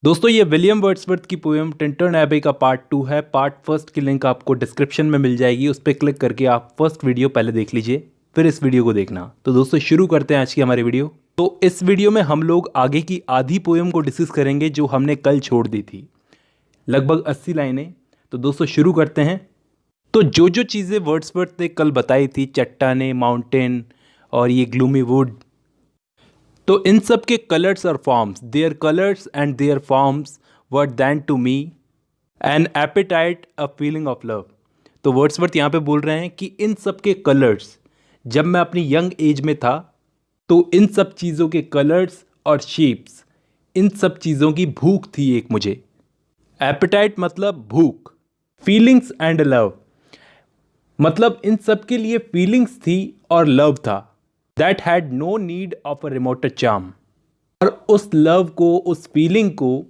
दोस्तों ये William Wordsworth की पोएम टिंटन एबे का पार्ट 2 है। पार्ट फर्स्ट की लिंक आपको डिस्क्रिप्शन में मिल जाएगी, उस पर क्लिक करके आप फर्स्ट वीडियो पहले देख लीजिए, फिर इस वीडियो को देखना। तो दोस्तों शुरू करते हैं आज की हमारी वीडियो। तो इस वीडियो में हम लोग आगे की आधी पोएम को डिस्कस करेंगे जो हमने कल छोड़ दी थी, लगभग 80 लाइनें। तो दोस्तों शुरू करते हैं। तो जो चीज़ें वर्ड्सवर्थ ने कल बताई थी, चट्टाने, माउंटेन और ये ग्लूमी वुड, तो इन सब के कलर्स और forms, their colours and their forms were then to me an appetite a feeling of love. तो वर्ड्सवर्थ यहाँ पे बोल रहे हैं कि इन सब के कलर्स, जब मैं अपनी यंग एज में था तो इन सब चीज़ों के कलर्स और शेप्स, इन सब चीज़ों की भूख थी एक मुझे। एपेटाइट मतलब भूख, फीलिंग्स एंड लव मतलब इन सब के लिए फीलिंग्स थी और लव था। That had no need of a remoter charm, और उस लव को, उस फीलिंग को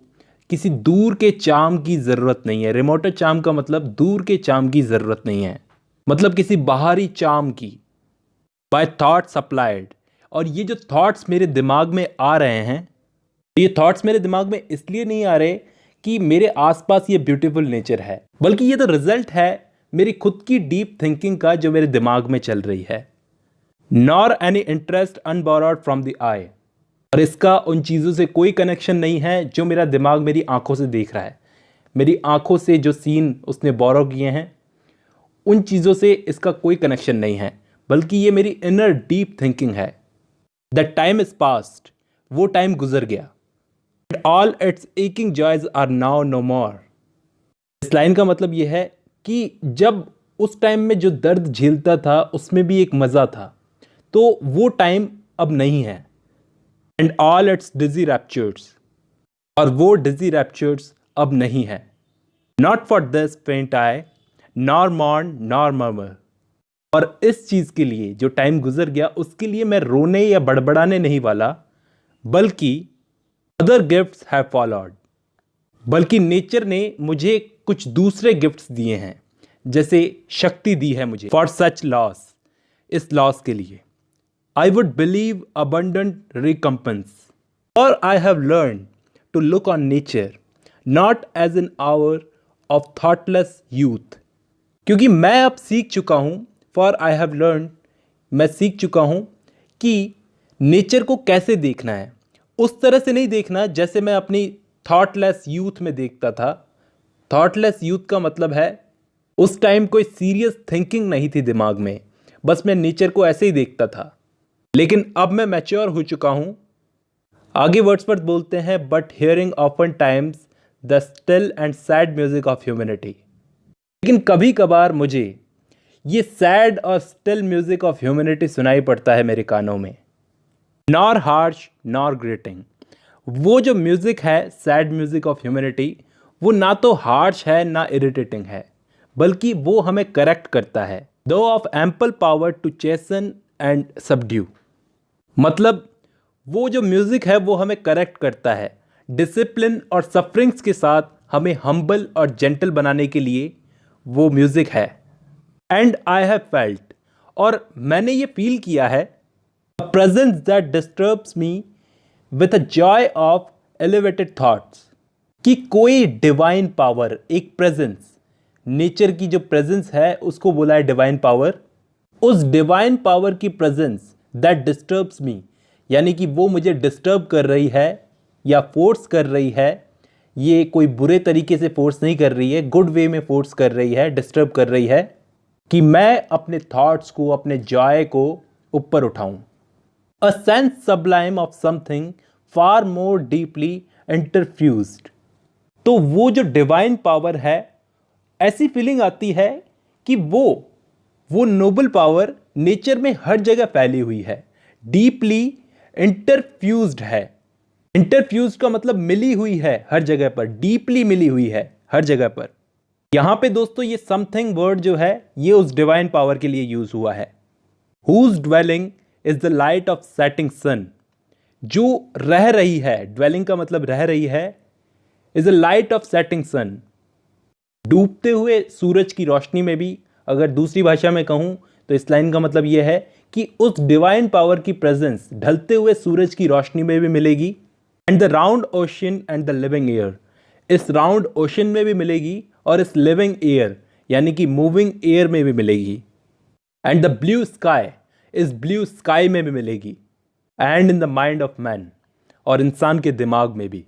किसी दूर के चार्म की ज़रूरत नहीं है। रिमोटर चार्म का मतलब दूर के चार्म की ज़रूरत नहीं है, मतलब किसी बाहरी चार्म की। बाय थॉट्स सप्लाइड, और ये जो थॉट्स मेरे दिमाग में आ रहे हैं, ये थॉट्स मेरे दिमाग में इसलिए नहीं आ रहे कि मेरे आसपास ये ब्यूटीफुल नेचर है, बल्कि ये तो रिजल्ट है मेरी खुद की डीप थिंकिंग का जो मेरे दिमाग में चल रही है। Nor any interest unborrowed from the eye, और इसका उन चीज़ों से कोई कनेक्शन नहीं है जो मेरा दिमाग मेरी आंखों से देख रहा है। मेरी आंखों से जो सीन उसने बोरो किए हैं, उन चीज़ों से इसका कोई कनेक्शन नहीं है, बल्कि ये मेरी इनर डीप थिंकिंग है। द टाइम इज पास्ट, वो टाइम गुजर गया। And all its aching joys are now no more. इस लाइन का मतलब यह है कि जब उस टाइम में जो दर्द झेलता था उसमें भी एक मज़ा था, तो वो टाइम अब नहीं है। And all its dizzy raptures, और वो डिजी रैप्चर्स अब नहीं है। नॉट फॉर दिस फेंट आई नॉर मॉर्न नॉर मर्मर, और इस चीज़ के लिए जो टाइम गुजर गया उसके लिए मैं रोने या बड़बड़ाने नहीं वाला, बल्कि अदर गिफ्ट्स हैव फॉलोड, बल्कि नेचर ने मुझे कुछ दूसरे गिफ्ट्स दिए हैं, जैसे शक्ति दी है मुझे। फॉर सच लॉस, इस लॉस के लिए I would believe abundant recompense, or I have learned to look on nature not as an hour of thoughtless youth, क्योंकि मैं अब सीख चुका हूँ, for I have learned, मैं सीख चुका हूँ कि नेचर को कैसे देखना है। उस तरह से नहीं देखना जैसे मैं अपनी थॉटलेस यूथ में देखता था। थॉटलेस यूथ का मतलब है उस टाइम कोई सीरियस थिंकिंग नहीं थी दिमाग में, बस मैं नेचर को ऐसे ही देखता था। लेकिन अब मैं मैच्योर हो चुका हूं। आगे वर्ड्सवर्थ बोलते हैं, but hearing often times the still and sad music of humanity, लेकिन कभी कभार मुझे ये सैड और स्टिल म्यूजिक ऑफ ह्यूमैनिटी सुनाई पड़ता है मेरे कानों में। नॉर हार्श नॉर ग्रेटिंग, वो जो म्यूजिक है, सैड म्यूजिक ऑफ ह्यूमैनिटी, वो ना तो हार्श है ना इरिटेटिंग है, बल्कि वो हमें करेक्ट करता है। Though of ample power to chasten and subdue, मतलब वो जो म्यूज़िक है वो हमें करेक्ट करता है, डिसिप्लिन और सफरिंग्स के साथ हमें हम्बल और जेंटल बनाने के लिए वो म्यूज़िक है। एंड आई हैव फेल्ट, और मैंने ये फील किया है, a presence that disturbs me with a joy of elevated thoughts, कि कोई डिवाइन पावर, एक प्रेजेंस, नेचर की जो प्रेजेंस है उसको बोला है डिवाइन पावर। उस डिवाइन पावर की प्रेजेंस दैट डिस्टर्ब्स मी, यानी कि वो मुझे डिस्टर्ब कर रही है या फोर्स कर रही है। ये कोई बुरे तरीके से फोर्स नहीं कर रही है, गुड वे में फोर्स कर रही है, डिस्टर्ब कर रही है कि मैं अपने थॉट्स को, अपने जॉय को ऊपर उठाऊं। A sense sublime of something far more deeply interfused, तो वो जो डिवाइन पावर है, ऐसी फीलिंग आती है कि वो नोबल पावर नेचर में हर जगह फैली हुई है, डीपली इंटरफ्यूज्ड है। इंटरफ्यूज्ड का मतलब मिली हुई है हर जगह पर, डीपली मिली हुई है हर जगह पर। यहां पे दोस्तों ये समथिंग वर्ड जो है ये उस डिवाइन पावर के लिए यूज हुआ है। Whose dwelling is the light of setting sun, जो रह रही है, ड्वेलिंग का मतलब रह रही है, is the light of setting sun, डूबते हुए सूरज की रोशनी में भी। अगर दूसरी भाषा में कहूं तो इस लाइन का मतलब यह है कि उस डिवाइन पावर की प्रेजेंस ढलते हुए सूरज की रोशनी में भी मिलेगी and the round ocean and the living air, इस राउंड ओशन में भी मिलेगी और इस लिविंग एयर यानी कि मूविंग एयर में भी मिलेगी। एंड द ब्लू स्काई, इस ब्लू स्काई में भी मिलेगी। And in the mind of man, और इंसान के दिमाग में भी।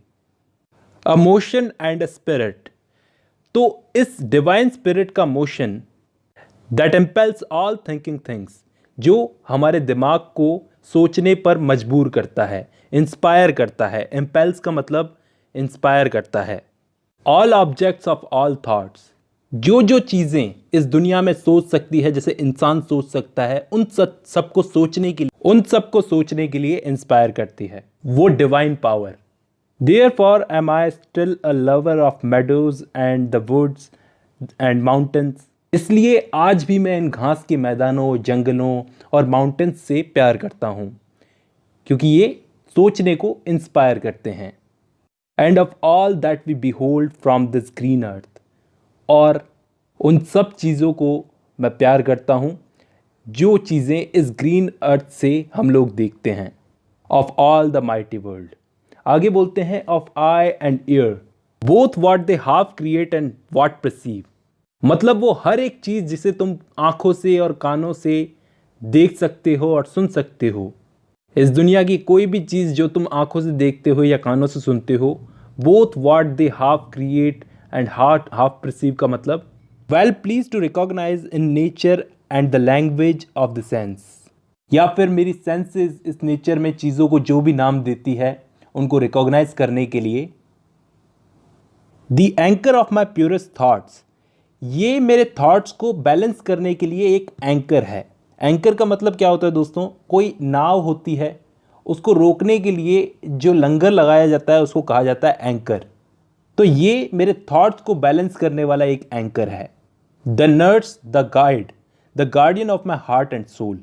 A motion and a spirit, तो इस डिवाइन स्पिरिट का motion that impels all thinking things, जो हमारे दिमाग को सोचने पर मजबूर करता है, इंस्पायर करता है। इम्पेल्स का मतलब इंस्पायर करता है। All objects of all thoughts, जो जो चीज़ें इस दुनिया में सोच सकती है, जैसे इंसान सोच सकता है, उन सबको सोचने के लिए इंस्पायर करती है वो divine power. Therefore am I still a lover of meadows and the woods and mountains, इसलिए आज भी मैं इन घास के मैदानों, जंगलों और माउंटेन्स से प्यार करता हूँ, क्योंकि ये सोचने को इंस्पायर करते हैं। And of all that we behold from this green earth, और उन सब चीज़ों को मैं प्यार करता हूँ जो चीज़ें इस ग्रीन अर्थ से हम लोग देखते हैं। Of all the mighty world, आगे बोलते हैं of I and year both what they half create and what perceive, मतलब वो हर एक चीज़ जिसे तुम आँखों से और कानों से देख सकते हो और सुन सकते हो, इस दुनिया की कोई भी चीज़ जो तुम आँखों से देखते हो या कानों से सुनते हो, both what they half create and half perceive का मतलब well please to recognise in nature and the language of the sense, या फिर मेरी सेंसेस इस नेचर में चीज़ों को जो भी नाम देती है उनको रिकॉग्नाइज करने के लिए। The anchor of my purest thoughts, ये मेरे थॉट्स को बैलेंस करने के लिए एक एंकर है। एंकर का मतलब क्या होता है दोस्तों, कोई नाव होती है, उसको रोकने के लिए जो लंगर लगाया जाता है उसको कहा जाता है एंकर। तो ये मेरे थॉट्स को बैलेंस करने वाला एक एंकर है। The nurse the guide the guardian of my heart and soul,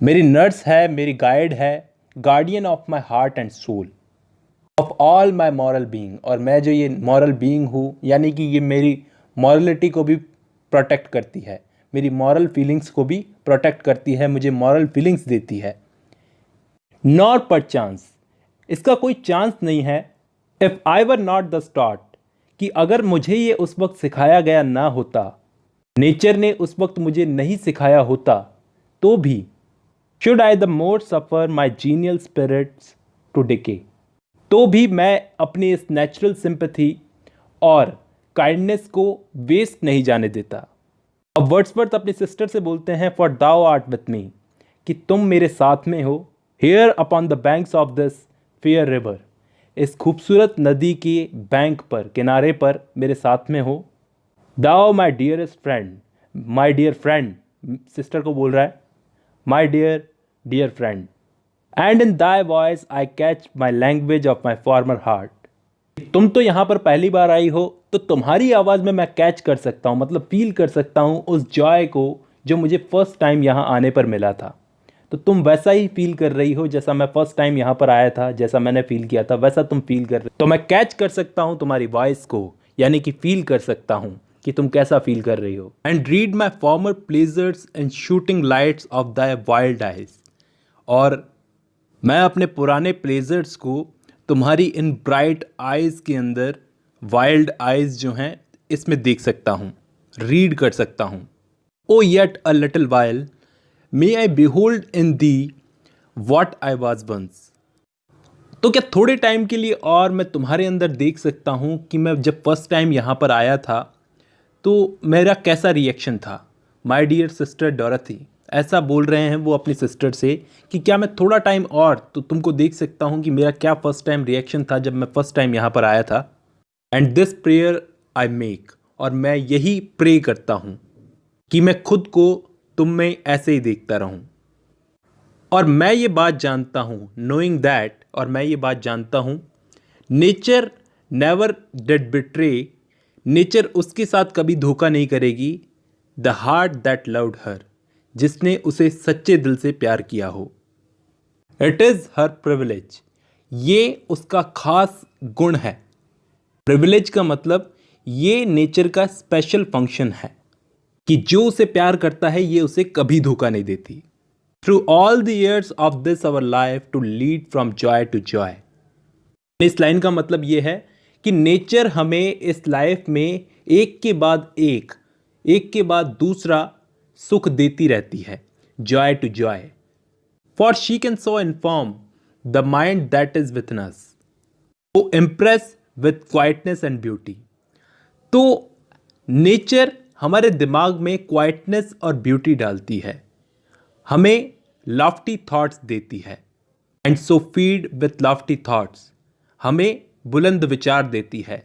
मेरी नर्स है, मेरी गाइड है, guardian of my heart and soul. Of all my moral being, और मैं जो ये मॉरल बीइंग हूँ, यानी कि ये मेरी मॉरलिटी को भी प्रोटेक्ट करती है, मेरी मॉरल फीलिंग्स को भी प्रोटेक्ट करती है, मुझे मॉरल फीलिंग्स देती है। नॉर पर चांस, इसका कोई चांस नहीं है। If I were not the start, कि अगर मुझे ये उस वक्त सिखाया गया ना होता, नेचर ने उस वक्त मुझे नहीं सिखाया होता, तो भी should I the more suffer my genial spirits to decay, तो भी मैं अपनी इस नेचुरल सिंपैथी और काइंडनेस को वेस्ट नहीं जाने देता। अब वर्ड्सवर्थ अपनी सिस्टर से बोलते हैं for thou art with me, कि तुम मेरे साथ में हो। Here upon the banks of this fair river, इस खूबसूरत नदी के बैंक पर, किनारे पर मेरे साथ में हो। Thou my dearest friend, my dear friend, sister को बोल रहा है, my dear friend. And in thy voice I catch my language of my former heart, तुम तो यहाँ पर पहली बार आई हो, तो तुम्हारी आवाज़ में मैं कैच कर सकता हूँ, मतलब फील कर सकता हूँ उस जॉय को जो मुझे फर्स्ट टाइम यहाँ आने पर मिला था। तो तुम वैसा ही फील कर रही हो जैसा मैं फर्स्ट टाइम यहाँ पर आया था, जैसा मैंने फील किया था, वैसा तुम फील कर रहे हो। तो मैं कैच कर सकता हूँ तुम्हारी वॉइस को, यानी कि फील कर सकता हूँ कि तुम कैसा फील कर रही हो। And read my farmer pleasures and shooting lights off the wild eyes, और मैं अपने पुराने प्लेजर्स को तुम्हारी इन ब्राइट आइज़ के अंदर, वाइल्ड आइज़ जो हैं, इसमें देख सकता हूँ, रीड कर सकता हूँ। Oh yet a little while may I behold in thee what I was once, तो क्या थोड़े टाइम के लिए और मैं तुम्हारे अंदर देख सकता हूँ कि मैं जब फर्स्ट टाइम यहाँ पर आया था तो मेरा कैसा रिएक्शन था। माई डियर सिस्टर डोरथी, ऐसा बोल रहे हैं वो अपनी सिस्टर से कि क्या मैं थोड़ा टाइम और तो तुमको देख सकता हूँ कि मेरा क्या फर्स्ट टाइम रिएक्शन था जब मैं फर्स्ट टाइम यहाँ पर आया था। And this prayer I make, और मैं यही प्रे करता हूँ कि मैं खुद को तुम में ऐसे ही देखता रहूँ। और मैं ये बात जानता हूँ, नोइंग दैट, और मैं ये बात जानता हूँ, nature never did betray, nature उसके साथ कभी धोखा नहीं करेगी। The heart that loved her, जिसने उसे सच्चे दिल से प्यार किया हो। इट इज़ हर प्रिविलेज, ये उसका खास गुण है। प्रिविलेज का मतलब ये नेचर का स्पेशल फंक्शन है कि जो उसे प्यार करता है ये उसे कभी धोखा नहीं देती। Through all the years of this our life to lead from joy to joy, इस लाइन का मतलब ये है कि नेचर हमें इस लाइफ में एक के बाद दूसरा सुख देती रहती है, joy to joy. For she can so inform the mind that is with us, वो impress with quietness and beauty. तो नेचर हमारे दिमाग में क्वाइटनेस और ब्यूटी डालती है, हमें लॉफ्टी थॉट्स देती है, and so feed with lofty thoughts, हमें बुलंद विचार देती है।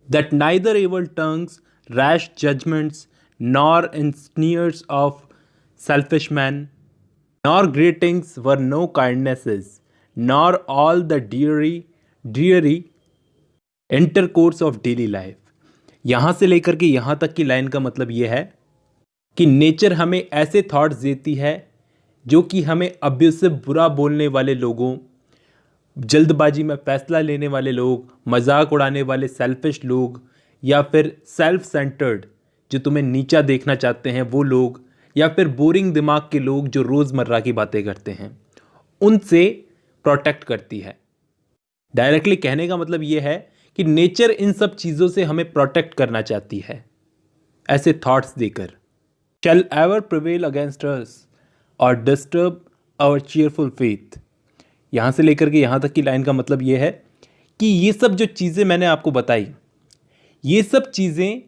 That neither evil tongues rash judgments nor sneers of selfish man nor greetings where no kindnesses nor all the dreary intercourse of daily life. यहाँ से लेकर के यहाँ तक की लाइन का मतलब ये है कि नेचर हमें ऐसे थॉट्स देती है जो कि हमें अब्यूसिव बुरा बोलने वाले लोगों, जल्दबाजी में फैसला लेने वाले लोग, मजाक उड़ाने वाले सेल्फिश लोग, या फिर सेल्फ सेंटर्ड जो तुम्हें नीचा देखना चाहते हैं वो लोग, या फिर बोरिंग दिमाग के लोग जो रोज़मर्रा की बातें करते हैं, उनसे प्रोटेक्ट करती है। डायरेक्टली कहने का मतलब ये है कि नेचर इन सब चीज़ों से हमें प्रोटेक्ट करना चाहती है ऐसे थॉट्स देकर। शैल एवर प्रिवेल अगेंस्ट अस और डिस्टर्ब आवर चीयरफुल फेथ। यहाँ से लेकर के यहाँ तक की लाइन का मतलब ये है कि ये सब जो चीज़ें मैंने आपको बताई, ये सब चीज़ें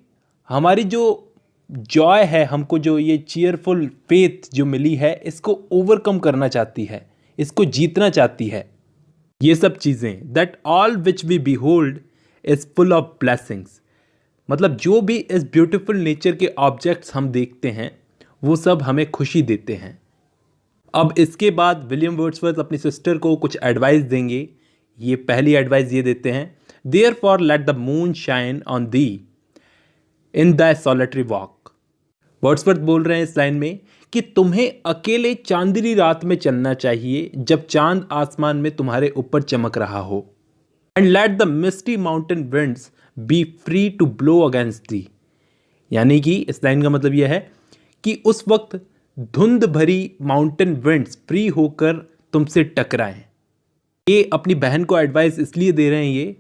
हमारी जो जॉय है, हमको जो ये चीयरफुल फेथ जो मिली है, इसको ओवरकम करना चाहती है, इसको जीतना चाहती है। ये सब चीज़ें, that all which we behold is full of blessings, मतलब जो भी इस ब्यूटीफुल नेचर के ऑब्जेक्ट्स हम देखते हैं वो सब हमें खुशी देते हैं। अब इसके बाद विलियम वर्ड्सवर्थ अपनी सिस्टर को कुछ एडवाइस देंगे। ये पहली एडवाइस ये देते हैं, therefore let the moon shine on the in the solitary walk. Wordsworth बोल रहे हैं इस लाइन में कि तुम्हें अकेले चांदनी रात में चलना चाहिए जब चांद आसमान में तुम्हारे ऊपर चमक रहा हो। And let the misty mountain winds be free to blow against thee, यानी कि इस लाइन का मतलब यह है कि उस वक्त धुंध भरी माउंटेन विंड्स फ्री होकर तुमसे टकराएं। ये अपनी बहन को एडवाइस इसलिए दे रहे हैं ये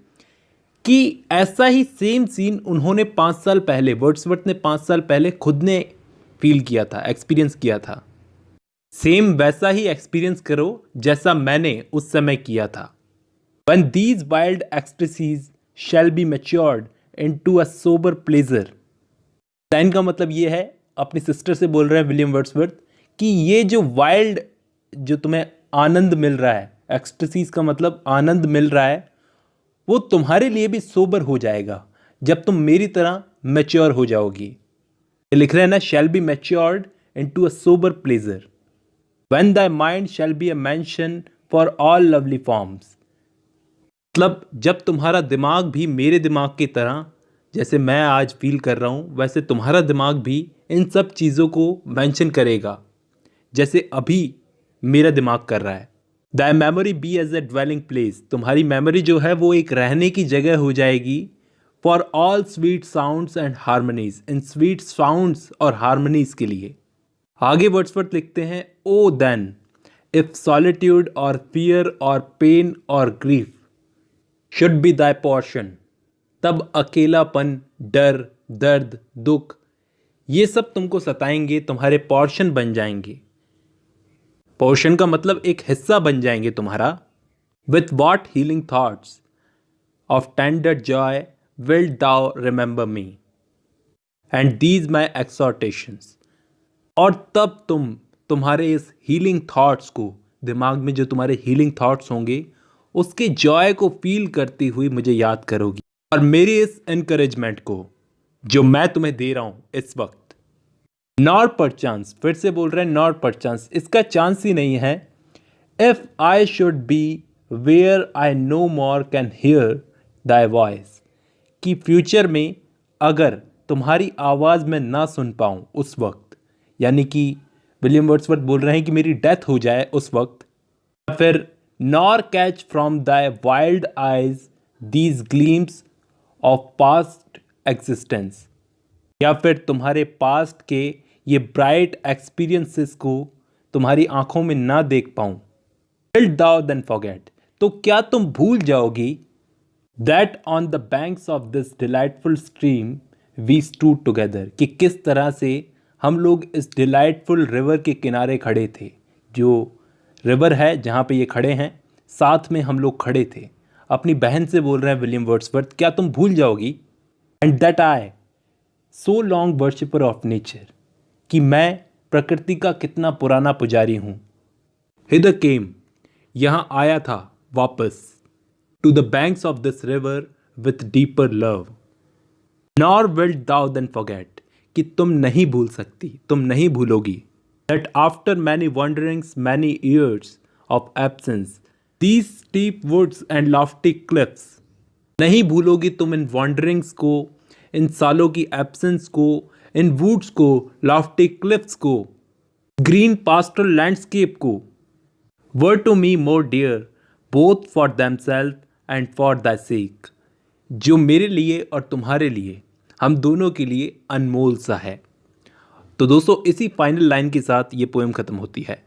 कि ऐसा ही सेम सीन उन्होंने 5 साल पहले, वर्ड्सवर्थ ने 5 साल पहले खुद ने फील किया था, एक्सपीरियंस किया था। सेम वैसा ही एक्सपीरियंस करो जैसा मैंने उस समय किया था। When these wild ecstasies shall be matured into a sober pleasure। Line का मतलब ये है, अपनी सिस्टर से बोल रहे हैं विलियम वर्ड्सवर्थ कि ये जो वाइल्ड, जो तुम्हें आनंद मिल रहा है, एक्सटेसीज का मतलब आनंद मिल रहा है, वो तुम्हारे लिए भी सोबर हो जाएगा जब तुम मेरी तरह मैच्योर हो जाओगी। ये लिख रहे हैं ना, shall be matured into a sober pleasure when thy mind shall be a mansion for all lovely forms. मतलब जब तुम्हारा दिमाग भी मेरे दिमाग की तरह, जैसे मैं आज फील कर रहा हूँ, वैसे तुम्हारा दिमाग भी इन सब चीज़ों को मेंशन करेगा जैसे अभी मेरा दिमाग कर रहा है। The memory be as a dwelling place, तुम्हारी मेमोरी जो है वो एक रहने की जगह हो जाएगी। For all sweet sounds and harmonies, इन स्वीट साउंड्स और हारमोनीज के लिए। आगे वर्ड्सवर्थ लिखते हैं, ओ देन इफ सॉलिट्यूड और फियर और पेन और grief should be thy portion, तब अकेलापन, डर, दर्द, दुख, ये सब तुमको सताएंगे, तुम्हारे पोर्शन बन जाएंगे। पोर्शन का मतलब एक हिस्सा बन जाएंगे तुम्हारा। With what healing thoughts of tender joy will thou remember me and these my exhortations. और तब तुम्हारे इस हीलिंग थॉट्स को, दिमाग में जो तुम्हारे हीलिंग थॉट्स होंगे, उसके जॉय को फील करती हुई मुझे याद करोगी, और मेरी इस एनकरेजमेंट को जो मैं तुम्हें दे रहा हूं इस वक्त। नॉर पर चांस, फिर से बोल रहे हैं नॉर पर चांस, इसका चांस ही नहीं है। If I should be where I no more can hear thy voice, कि फ्यूचर में अगर तुम्हारी आवाज़ मैं ना सुन पाऊँ उस वक्त, यानी कि विलियम वर्ड्सवर्थ बोल रहे हैं कि मेरी डेथ हो जाए उस वक्त, फिर nor catch from thy wild eyes these gleams of past existence, या फिर तुम्हारे पास्ट के ये ब्राइट एक्सपीरियंसेस को तुम्हारी आंखों में ना देख पाऊं। Wilt thou then forget, तो क्या तुम भूल जाओगी that on the banks of this delightful stream we stood together, कि किस तरह से हम लोग इस डिलाइटफुल रिवर के किनारे खड़े थे। जो रिवर है जहाँ पे ये खड़े हैं, साथ में हम लोग खड़े थे। अपनी बहन से बोल रहे हैं विलियम वर्ड्सवर्थ, क्या तुम भूल जाओगी? And that I so long worshipper of nature, कि मैं प्रकृति का कितना पुराना पुजारी हूँ। हिदर केम, यहाँ आया था वापस। To the banks of this river with deeper love, nor wilt thou then forget, कि तुम नहीं भूल सकती, तुम नहीं भूलोगी। That after many wanderings many years of absence, these steep woods and lofty cliffs, नहीं भूलोगी तुम इन वॉन्डरिंग्स को, इन सालों की एब्सेंस को, इन वुड्स को, लॉफ्टी क्लिफ्स को, ग्रीन पास्टरल लैंडस्केप को। Were to me more dear both for themself and for the sake, जो मेरे लिए और तुम्हारे लिए, हम दोनों के लिए अनमोल सा है। तो दोस्तों इसी फाइनल लाइन के साथ ये पोएम ख़त्म होती है।